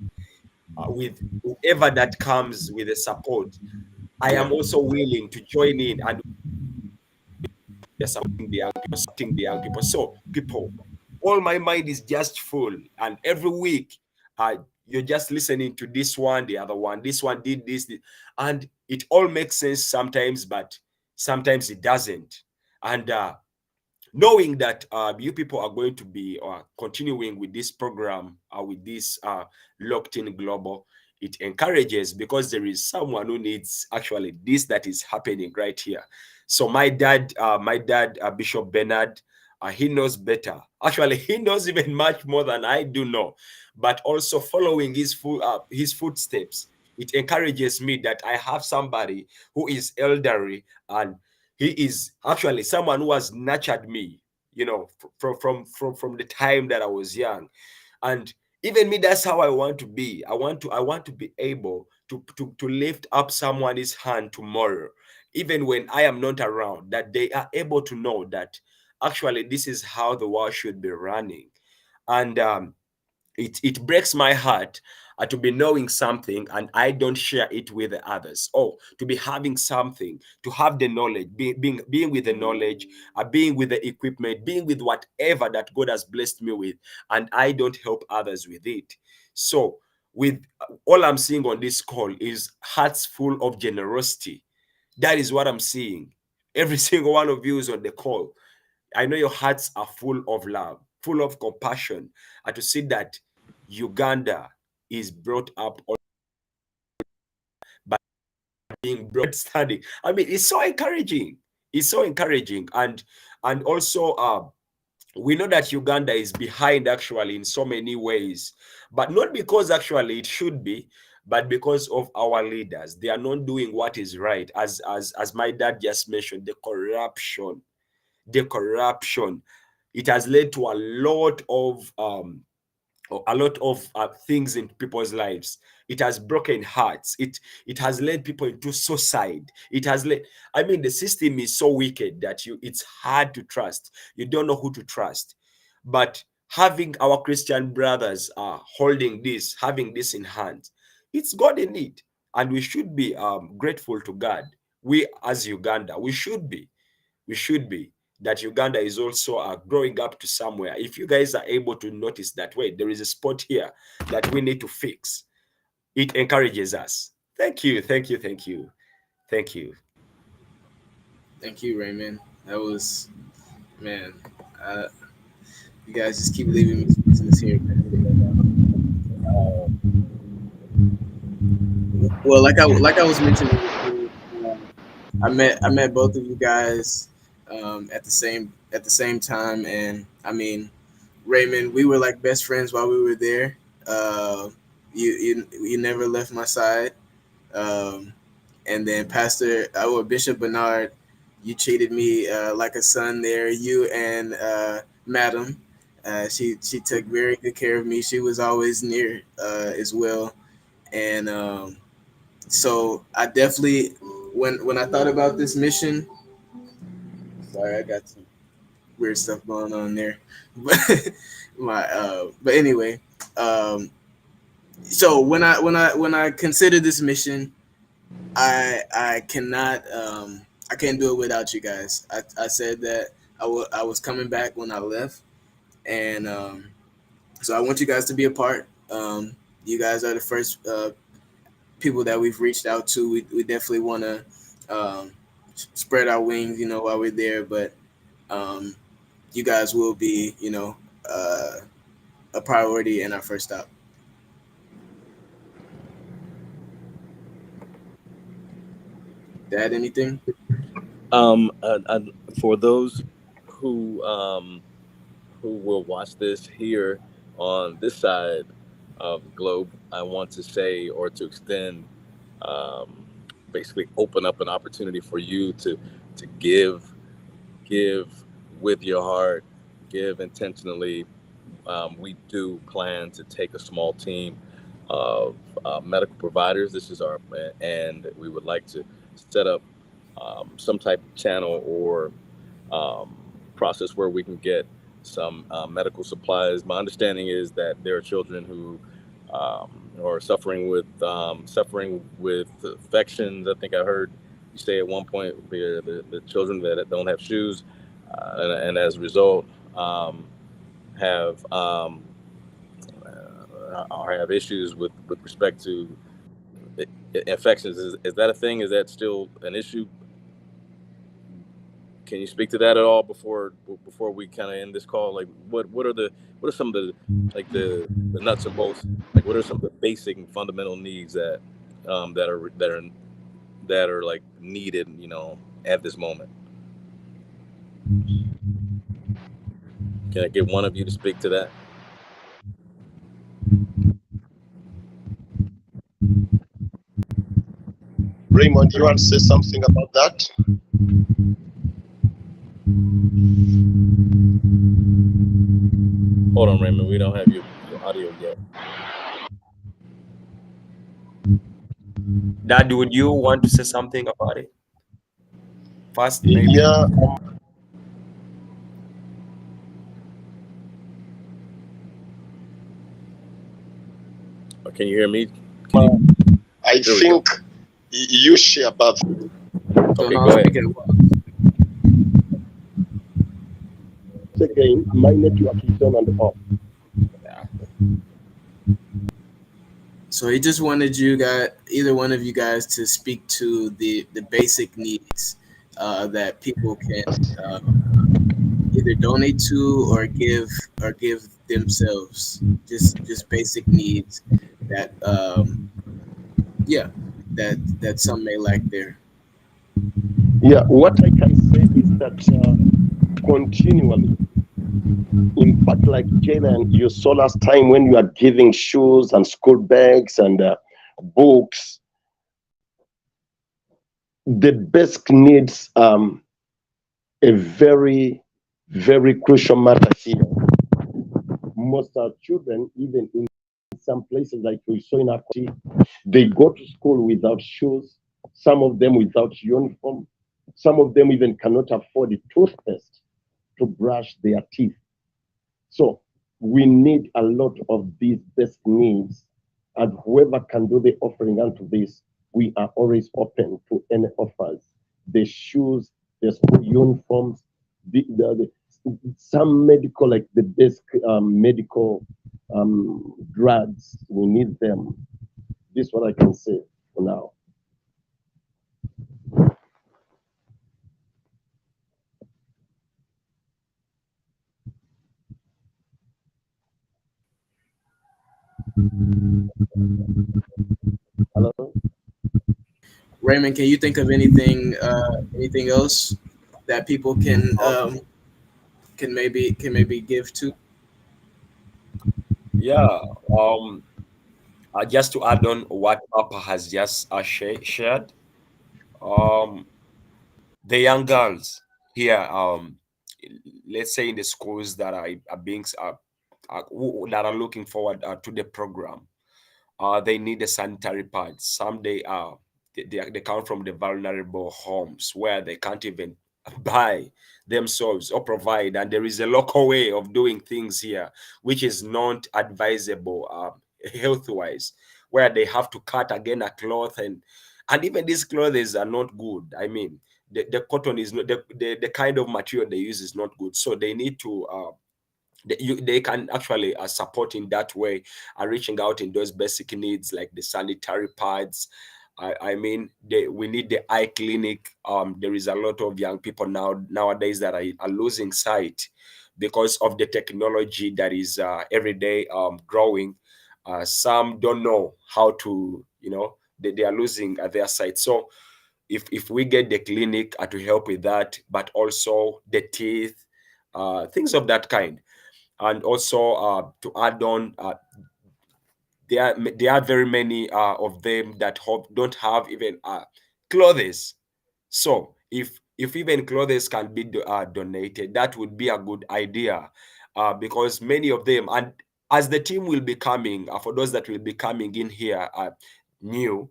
with whoever that comes with the support. I am also willing to join in, and we are supporting the young people. So, people, all my mind is just full, and every week, you're just listening to this one, the other one. This one did this, and it all makes sense sometimes, but sometimes it doesn't. And knowing that you people are going to be continuing with this program, with this LockedIn Global, it encourages, because there is someone who needs actually this that is happening right here. So my dad, Bishop Bernard, he knows better. Actually, he knows even much more than I do know. But also following his footsteps, it encourages me that I have somebody who is elderly, and he is actually someone who has nurtured me, from the time that I was young. And even me, that's how I want to be. I want to be able to lift up someone's hand tomorrow, even when I am not around, that they are able to know that actually this is how the world should be running. And it breaks my heart to be knowing something and I don't share it with the others, or to be having something, to have the knowledge, being with the knowledge, being with the equipment, being with whatever that God has blessed me with, and I don't help others with it. So with all I'm seeing on this call is hearts full of generosity. That is what I'm seeing. Every single one of you is on the call. I know your hearts are full of love, full of compassion, and to see that Uganda is brought up by being brought studying. I mean, it's so encouraging. It's so encouraging, and also we know that Uganda is behind actually in so many ways, but not because actually it should be. But because of our leaders, they are not doing what is right. As my dad just mentioned, the corruption, it has led to a lot of things in people's lives. It has broken hearts. It has led people into suicide. It has led, I mean, the system is so wicked that it's hard to trust. You don't know who to trust. But having our Christian brothers having this in hand, it's God in it. And we should be grateful to God. We as Uganda, we should be that Uganda is also growing up to somewhere. If you guys are able to notice that, wait, there is a spot here that we need to fix, it encourages us. Thank you, thank you, thank you, thank you. Thank you, Raymond. That was, man. Uh, you guys just keep leaving me speechless here, man. Well, like I was mentioning before, I met both of you guys at the same time, and I mean, Raymond, we were like best friends while we were there. You never left my side. Um, and then Bishop Bernard, you treated me like a son there. You and Madam, she took very good care of me. She was always near as well, and so I definitely when I thought about this mission. Sorry, I got some weird stuff going on there, but but anyway, um, so when I consider this mission, I cannot I can't do it without you guys. I said that I was coming back when I left, and so I want you guys to be a part. You guys are the first people that we've reached out to. We definitely want to spread our wings, while we're there, but um, you guys will be, a priority and our first stop. Dad, anything? And for those who um, who will watch this here on this side of the globe, I want to say or to extend, um, basically open up an opportunity for you to give with your heart, give intentionally. We do plan to take a small team of medical providers. This is our and we would like to set up some type of channel or um, process where we can get some medical supplies. My understanding is that there are children who are suffering with infections. I think I heard you say at one point the children that don't have shoes, and as a result have or have issues with respect to infections. Is that a thing? Is that still an issue? Can you speak to that at all before we kind of end this call? Like, what are some of the like the nuts and bolts? Like, what are some of the basic and fundamental needs that are like needed, at this moment? Can I get one of you to speak to that? Raymond, you want to say something about that? Hold on, Raymond. We don't have your audio yet. Dad, would you want to say something about it first, maybe? Yeah. Can you hear me? I think you share about. Okay, go ahead. Again, my network is on and off. Yeah. So he just wanted either one of you guys, to speak to the basic needs that people can either donate to or give themselves. Just basic needs that yeah, that some may lack there. Yeah, what I can say is that continually, in fact, like Jalen, you saw last time when you are giving shoes and school bags and books. The basic needs a very, very crucial matter here. Most children, even in some places like we saw in our country, they go to school without shoes, some of them without uniform, some of them even cannot afford a toothpaste to brush their teeth. So we need a lot of these basic needs, and whoever can do the offering unto this, we are always open to any offers. The shoes, the school uniforms, some medical, like the basic medical drugs, we need them. This is what I can say for now. Hello? Raymond, can you think of anything else that people can maybe give to? Yeah. Just to add on what Papa has just shared, um, the young girls here, let's say in the schools that are being that are looking forward to the program, they need the sanitary pads. Some they come from the vulnerable homes where they can't even buy themselves or provide, and there is a local way of doing things here which is not advisable health wise, where they have to cut again a cloth, and even these clothes are not good. I mean, the cotton is not the kind of material they use is not good, so they need to they can actually support in that way, reaching out in those basic needs like the sanitary pads. I mean, we need the eye clinic. There is a lot of young people nowadays that are losing sight because of the technology that is every day growing. Some don't know how to, they are losing their sight. So if we get the clinic to help with that, but also the teeth, things of that kind. And also to add on, there are very many of them that don't have even clothes. So if even clothes can be donated, that would be a good idea, because many of them, and as the team will be coming, for those that will be coming in here new,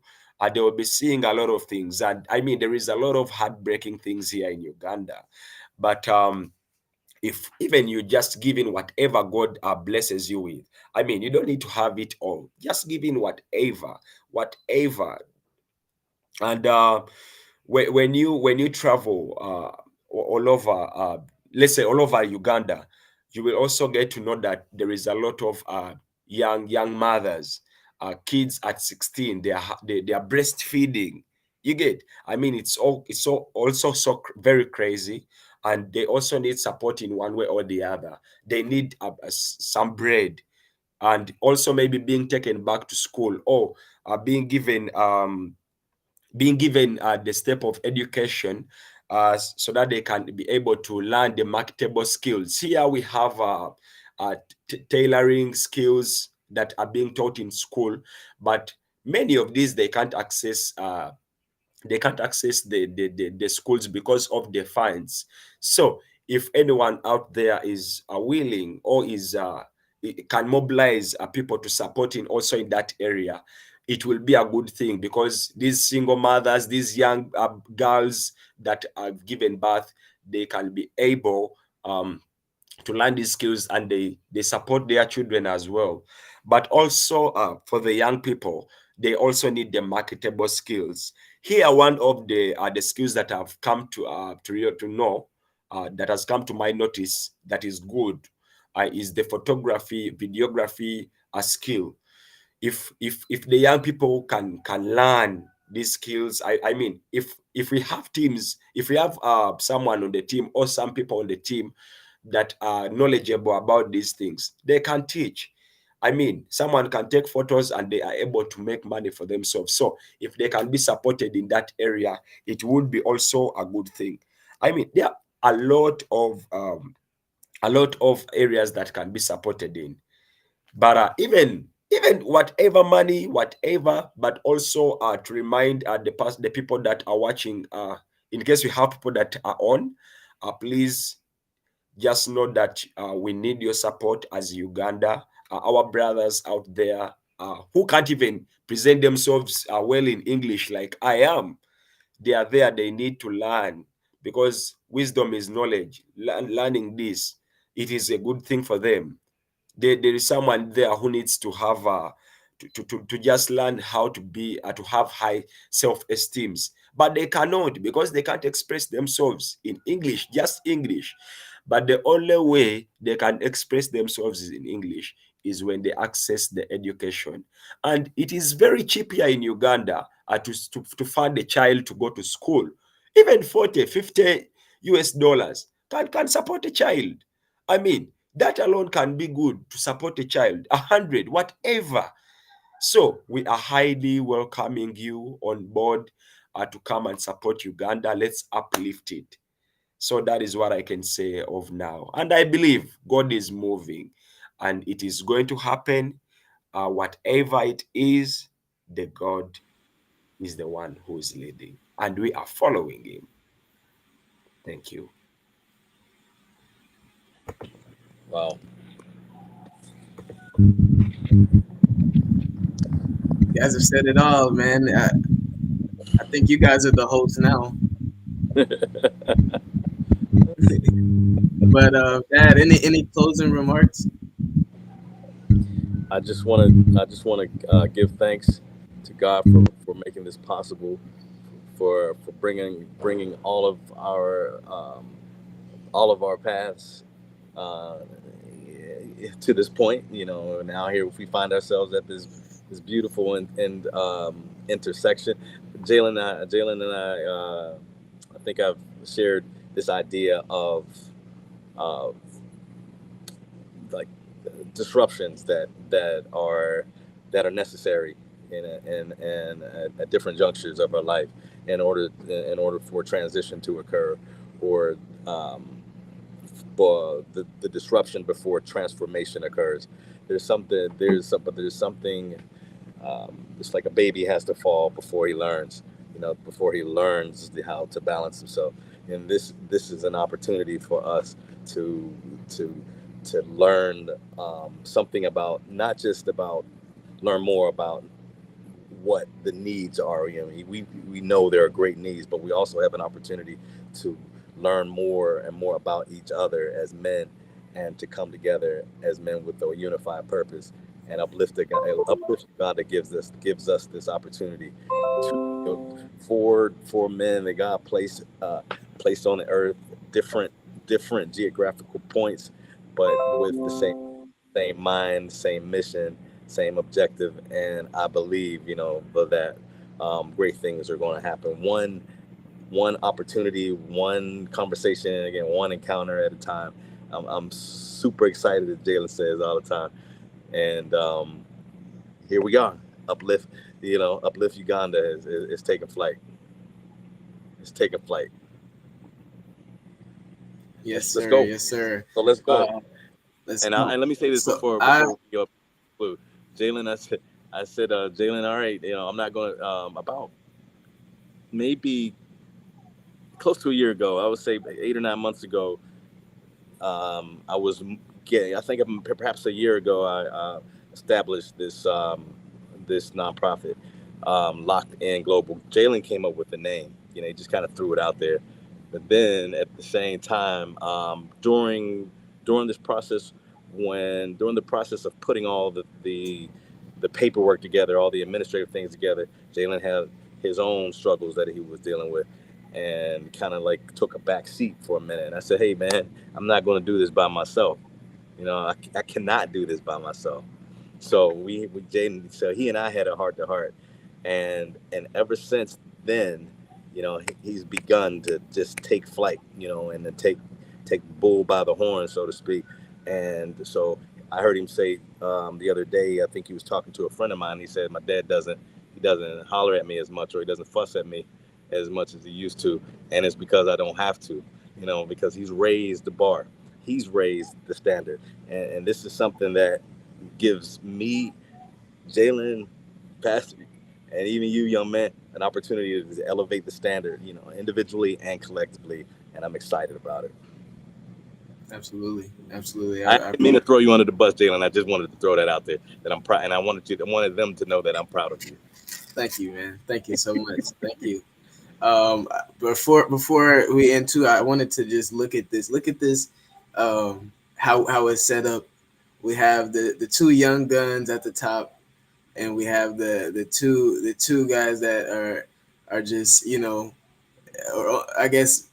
they will be seeing a lot of things. And I mean, there is a lot of heartbreaking things here in Uganda, but if even you just giving whatever God blesses you with, I mean, you don't need to have it all. Just giving whatever. And when you travel all over, let's say all over Uganda, you will also get to know that there is a lot of young mothers, kids at 16. They are breastfeeding. You get? I mean, it's also very crazy, and they also need support in one way or the other. They need some bread, and also maybe being taken back to school, or being given the step of education, so that they can be able to learn the marketable skills. Here we have tailoring skills that are being taught in school, but many of these they can't access the schools because of the fines. So if anyone out there is willing, or can mobilize people to support in also in that area, it will be a good thing, because these single mothers, these young girls that have given birth, they can be able to learn these skills, and they support their children as well. But also for the young people, they also need the marketable skills. Here, one of the skills that have come to know, that has come to my notice, that is good, is the photography, videography skill. If the young people can learn these skills, I mean, if we have teams, if we have someone on the team, or some people on the team that are knowledgeable about these things, they can teach. I mean, someone can take photos and they are able to make money for themselves. So if they can be supported in that area, it would be also a good thing. I mean, there are a lot of areas that can be supported in. But even whatever money, whatever, but also to remind the people that are watching, in case we have people that are on, please just know that we need your support as Uganda, our brothers out there who can't even present themselves well in English like I am. They are there, they need to learn, because wisdom is knowledge. Learning this, it is a good thing for them. There is someone there who needs to have to just learn how to be to have high self-esteem, but they cannot, because they can't express themselves in English, just English. But the only way they can express themselves in English is when they access the education. And it is very cheap here in Uganda to fund a child to go to school. Even 40, 50 US dollars can support a child. I mean, that alone can be good to support a child, 100, whatever. So we are highly welcoming you on board to come and support Uganda. Let's uplift it. So that is what I can say of now. And I believe God is moving and it is going to happen. Whatever it is, the God is the one who is leading, and we are following him. Thank you. Wow. You guys have said it all, man. I think you guys are the hosts now. But Dad, any closing remarks? I just want to give thanks to God for making this possible, for bringing all of our paths uh, to this point. You know, now here we find ourselves at this beautiful and intersection. Jalen and I think I've shared this idea of uh, like disruptions that are necessary at different junctures of our life in order for transition to occur, or um, for the disruption before transformation occurs. There's something it's like a baby has to fall before he learns, before he learns how to balance himself. And this is an opportunity for us to to to learn something about, not just about learn more about what the needs are. We know there are great needs, but we also have an opportunity to learn more and more about each other as men, and to come together as men with a unified purpose, and uplift God that gives us this opportunity to, for men that God placed on the earth, different geographical points, but with the same mind, same mission, same objective. And I believe, but that great things are going to happen. One opportunity, one conversation, and again, one encounter at a time. I'm super excited, as Jalen says all the time. And here we are. Uplift, Uplift Uganda is taking flight. It's taking flight. Yes, Let's sir. go. Yes, sir. So let's go. Uh, let's And go. let me say this So before we go. Jalen, I said, Jalen, all right, I'm not going to, about maybe close to a year ago, I would say 8 or 9 months ago, I was getting, I think perhaps a year ago, I established this nonprofit, Locked In Global. Jalen came up with the name. He just kind of threw it out there. But then at the same time, during this process, during the process of putting all the paperwork together, all the administrative things together, Jalen had his own struggles that he was dealing with, and kind of like took a back seat for a minute. And I said, "Hey, man, I'm not going to do this by myself. I cannot do this by myself." So we Jaden, so he and I had a heart to heart, and ever since then, he's begun to just take flight, and then take the bull by the horn, so to speak. And so I heard him say the other day, I think he was talking to a friend of mine. He said, "My dad doesn't holler at me as much, or he doesn't fuss at me as much as he used to, and it's because I don't have to, because he's raised the bar, he's raised the standard." And this is something that gives me Jalen, Pastor, and even you, young man, an opportunity to elevate the standard, individually and collectively. And I'm excited about it. Absolutely, absolutely. I didn't mean to throw you under the bus, Jalen. I just wanted to throw that out there that I'm proud, and I wanted them to know that I'm proud of you. Thank you, man. Thank you so much. Thank you. Before we end too, I wanted to just look at this. Look at this. How it's set up. We have the two young guns at the top, and we have the two guys that are just or I guess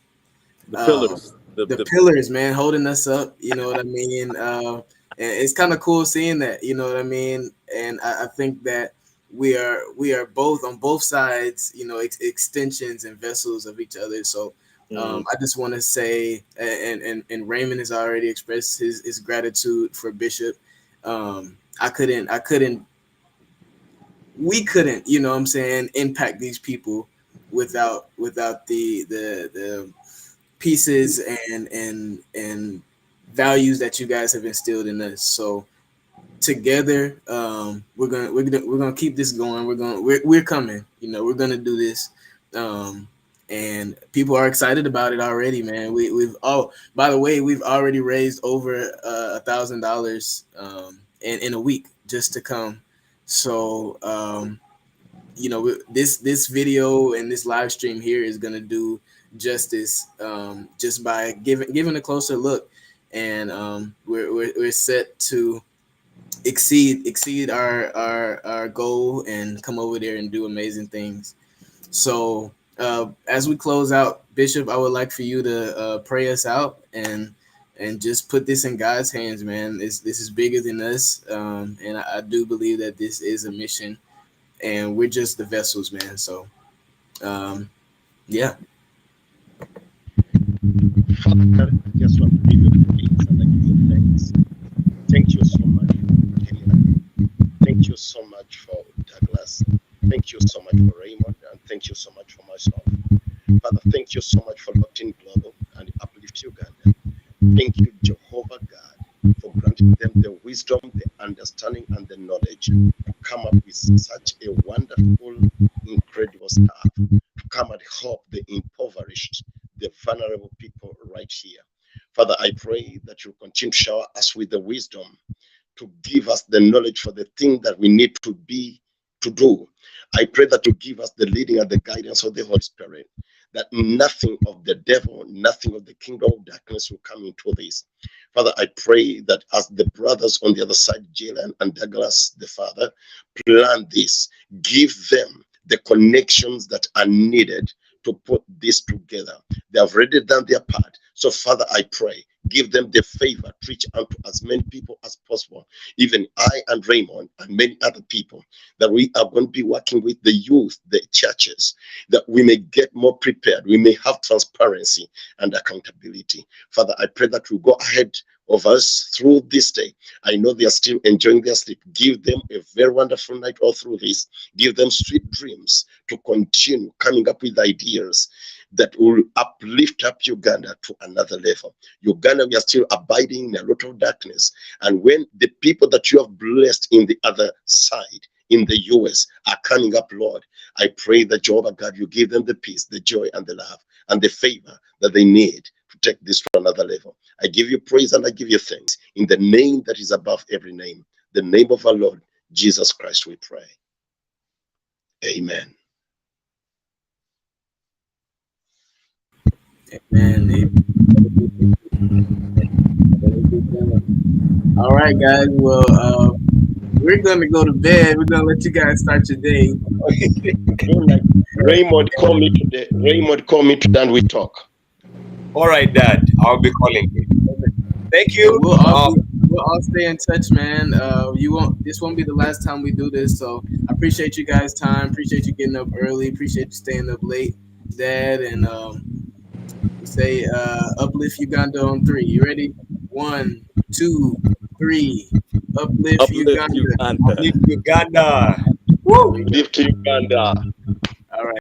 The uh, pillars, the the pillars, man, holding us up. You know what I mean? And it's kind of cool seeing that. You know what I mean? And I think that we are both on both sides. Extensions and vessels of each other. So mm, I just want to say, and Raymond has already expressed his gratitude for Bishop. I couldn't, we couldn't, what I'm saying, impact these people without the pieces and values that you guys have instilled in us. So together, we're gonna keep this going. We're coming. We're gonna do this. Um, and people are excited about it already, man. We've by the way, we've already raised over $1,000 in a week just to come. So this video and this live stream here is gonna do justice, just by giving a closer look, and we're set to exceed our goal and come over there and do amazing things. So as we close out, Bishop, I would like for you to pray us out and just put this in God's hands, man. This is bigger than us, and I do believe that this is a mission, and we're just the vessels, man. So um, yeah. Father, I just want to give you praise and I give you thanks. Thank you so much for Kenya. Thank you so much for Douglas. Thank you so much for Raymond. And thank you so much for myself. Father, thank you so much for LockedIn Global and Uplift Uganda. Thank you, Jehovah God, for granting them the wisdom, the understanding, and the knowledge to come up with such a wonderful, incredible stuff, to come and help the impoverished, the vulnerable people right here. Father, I pray that you continue to shower us with the wisdom to give us the knowledge for the thing that we need to do. I pray that you give us the leading and the guidance of the Holy Spirit, that nothing of the devil, nothing of the kingdom of darkness will come into this. Father, I pray that as the brothers on the other side, Jalen and Douglas, the father, plan this, give them the connections that are needed to put this together. They have already done their part. So, Father, I pray, give them the favor, reach out to as many people as possible, even I and Raymond and many other people that we are going to be working with the youth, the churches, that we may get more prepared, we may have transparency and accountability. Father, I pray that you go ahead of us through this day. I know they are still enjoying their sleep. Give them a very wonderful night all through this. Give them sweet dreams to continue coming up with ideas that will uplift up Uganda to another level. Uganda, we are still abiding in a lot of darkness. And when the people that you have blessed in the other side, in the US, are coming up, Lord, I pray that Jehovah God, you give them the peace, the joy, and the love, and the favor that they need to take this to another level. I give you praise and I give you thanks in the name that is above every name, the name of our Lord Jesus Christ, we pray. Amen. Amen. All right, guys. Well, we're gonna go to bed. We're gonna let you guys start your day. Like Raymond, call me today. Raymond, call me today and we talk. All right, Dad. I'll be calling you. Thank you. We'll all stay in touch, man. You won't. This won't be the last time we do this. So I appreciate you guys' time. Appreciate you getting up early. Appreciate you staying up late, Dad. And we say uplift Uganda on three. You ready? 1, 2, 3. Uplift Uplift Uganda. Uganda. Uplift Uganda. There we go. Lift Uganda.